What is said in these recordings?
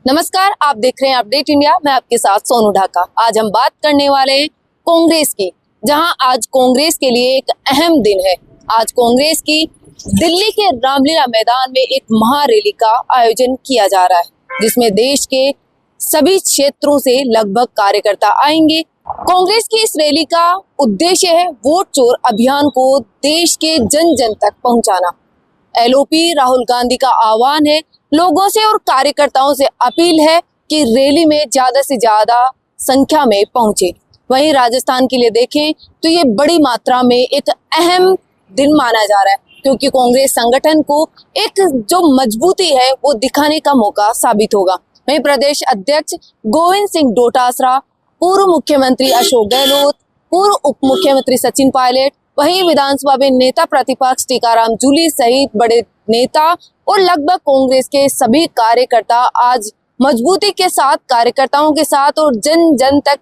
नमस्कार, आप देख रहे हैं अपडेट इंडिया। मैं आपके साथ सोनू ढाका। आज हम बात करने वाले हैं कांग्रेस की, जहां आज कांग्रेस के लिए एक अहम दिन है। आज कांग्रेस की दिल्ली के रामलीला मैदान में एक महारैली का आयोजन किया जा रहा है, जिसमें देश के सभी क्षेत्रों से लगभग कार्यकर्ता आएंगे। कांग्रेस की इस रैली का उद्देश्य है वोट चोर अभियान को देश के जन जन तक पहुंचाना। एलओपी राहुल गांधी का आह्वान है, लोगों से और कार्यकर्ताओं से अपील है कि रैली में ज्यादा से ज्यादा संख्या में पहुंचे। वहीं राजस्थान के लिए देखें तो ये बड़ी मात्रा में एक अहम दिन माना जा रहा है, क्योंकि कांग्रेस संगठन को एक जो मजबूती है वो दिखाने का मौका साबित होगा। वहीं प्रदेश अध्यक्ष गोविंद सिंह डोटासरा, पूर्व मुख्यमंत्री अशोक गहलोत, पूर्व उप मुख्यमंत्री सचिन पायलट, वहीं विधानसभा में नेता प्रतिपक्ष टीकाराम जूली सहित बड़े नेता और लगभग कांग्रेस के सभी कार्यकर्ता आज मजबूती के साथ कार्यकर्ताओं के साथ और जन जन तक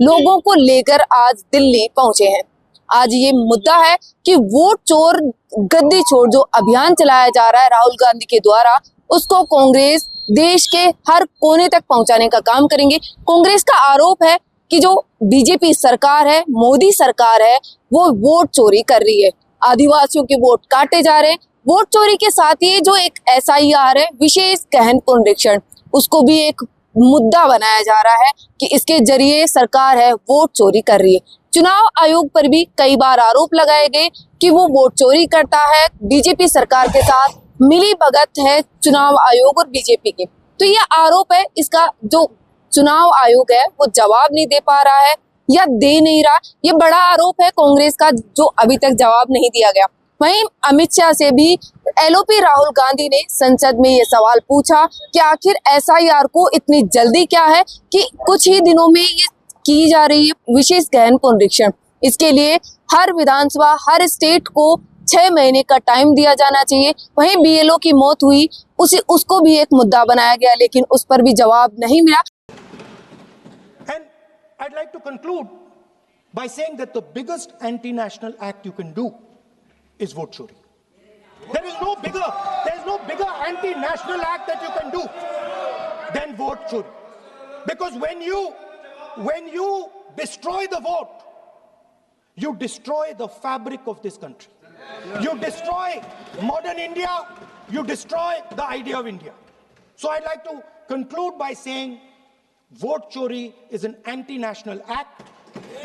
लोगों को लेकर आज दिल्ली पहुंचे हैं। आज ये मुद्दा है कि वोट चोर गद्दी छोड़ जो अभियान चलाया जा रहा है राहुल गांधी के द्वारा, उसको कांग्रेस देश के हर कोने तक पहुंचाने का काम करेंगे। कांग्रेस का आरोप है कि जो बीजेपी सरकार है, मोदी सरकार है, वो वोट चोरी कर रही है। आदिवासियों के वोट काटे जा रहे हैं। वोट चोरी के साथ ही जो एक एसआईआर है, विशेष गहन पुनरीक्षण, उसको भी एक मुद्दा बनाया जा रहा है कि इसके जरिए सरकार है वोट चोरी कर रही है। चुनाव आयोग पर भी कई बार आरोप लगाए गए कि वो वोट चोरी करता है, बीजेपी सरकार के साथ मिली भगत है चुनाव आयोग और बीजेपी की। तो ये आरोप है, इसका जो चुनाव आयोग है वो जवाब नहीं दे पा रहा है या दे नहीं रहा। ये बड़ा आरोप है कांग्रेस का, जो अभी तक जवाब नहीं दिया गया। वहीं अमित शाह से भी एलओपी राहुल गांधी ने संसद में ये सवाल पूछा कि आखिर एसआईआर को इतनी जल्दी क्या है कि कुछ ही दिनों में ये की जा रही है विशेष गहन पुनरीक्षण। इसके लिए हर विधानसभा, हर स्टेट को 6 महीने का टाइम दिया जाना चाहिए। वहीं बीएलओ की मौत हुई, उसको भी एक मुद्दा बनाया गया, लेकिन उस पर भी जवाब नहीं मिला। And I'd like to conclude by saying that the biggest anti-national act you can do is vote chori. There is no bigger anti-national act that you can do than vote chori. Because when you destroy the vote, you destroy the fabric of this country. You destroy modern India, you destroy the idea of India. So I'd like to conclude by saying vote chori is an anti-national act,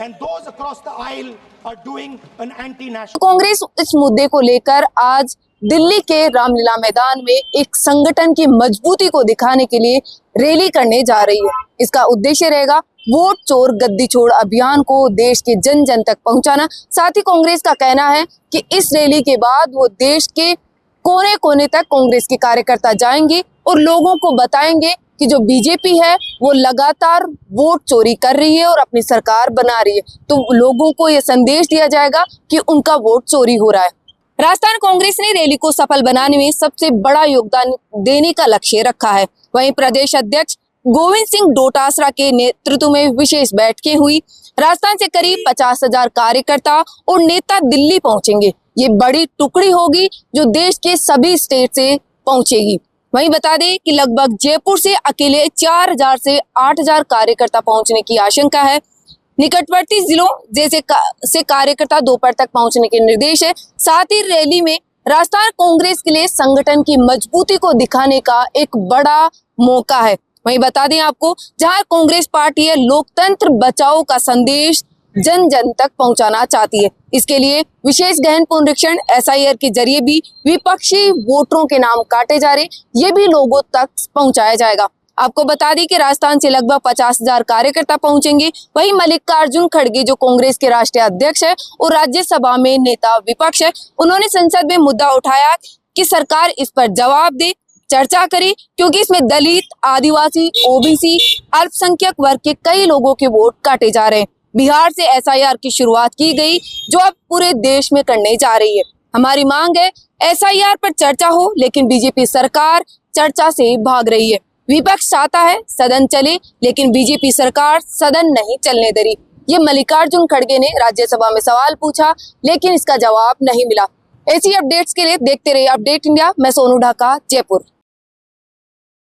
and those across the aisle are doing an anti-national. Congress इस मुद्दे को लेकर आज दिल्ली के रामलीला मैदान में एक संगठन की मजबूती को दिखाने के लिए रैली करने जा रही है। इसका उद्देश्य रहेगा वोट चोर गद्दी छोड़ अभियान को देश के जन जन तक पहुंचाना। साथ ही कांग्रेस का कहना है कि इस रैली के बाद वो देश के कोने कोने तक कांग्रेस के कार्यकर्ता जाएंगे और लोगों को बताएंगे कि जो बीजेपी है वो लगातार वोट चोरी कर रही है और अपनी सरकार बना रही है। तो लोगों को ये संदेश दिया जाएगा कि उनका वोट चोरी हो रहा है। राजस्थान कांग्रेस ने रैली को सफल बनाने में सबसे बड़ा योगदान देने का लक्ष्य रखा है। वहीं प्रदेश अध्यक्ष गोविंद सिंह डोटासरा के नेतृत्व में विशेष बैठकें हुई। राजस्थान से करीब 50,000 कार्यकर्ता और नेता दिल्ली पहुंचेंगे। ये बड़ी टुकड़ी होगी जो देश के सभी स्टेट से पहुंचेगी। वहीं बता दें कि लगभग जयपुर से अकेले 4,000 से 8,000 कार्यकर्ता पहुंचने की आशंका है। निकटवर्ती जिलों जैसे से कार्यकर्ता दोपहर तक पहुंचने के निर्देश है। साथ ही रैली में राजस्थान कांग्रेस के लिए संगठन की मजबूती को दिखाने का एक बड़ा मौका है। वहीं बता दें आपको, जहां कांग्रेस पार्टी है लोकतंत्र बचाओ का संदेश जन जन तक पहुंचाना चाहती है। इसके लिए विशेष गहन पुनरीक्षण एसआईआर के जरिए भी विपक्षी वोटरों के नाम काटे जा रहे, ये भी लोगों तक पहुंचाया जाएगा। आपको बता दें कि राजस्थान से लगभग 50,000 कार्यकर्ता पहुंचेंगे। वहीं मल्लिकार्जुन खड़गे जो कांग्रेस के राष्ट्रीय अध्यक्ष है और राज्यसभा में नेता विपक्ष है, उन्होंने संसद में मुद्दा उठाया कि सरकार इस पर जवाब दे, चर्चा करे, क्योंकि इसमें दलित, आदिवासी, ओबीसी, अल्पसंख्यक वर्ग के कई लोगों के वोट काटे जा रहे हैं। बिहार से एसआईआर की शुरुआत की गई, जो अब पूरे देश में करने जा रही है। हमारी मांग है एसआईआर पर चर्चा हो, लेकिन बीजेपी सरकार चर्चा से भाग रही है। विपक्ष चाहता है सदन चले, लेकिन बीजेपी सरकार सदन नहीं चलने दे रही। ये मल्लिकार्जुन खड़गे ने राज्यसभा में सवाल पूछा, लेकिन इसका जवाब नहीं मिला। ऐसी अपडेट्स के लिए देखते रहिए अपडेट इंडिया। मैं सोनू ढाका, जयपुर।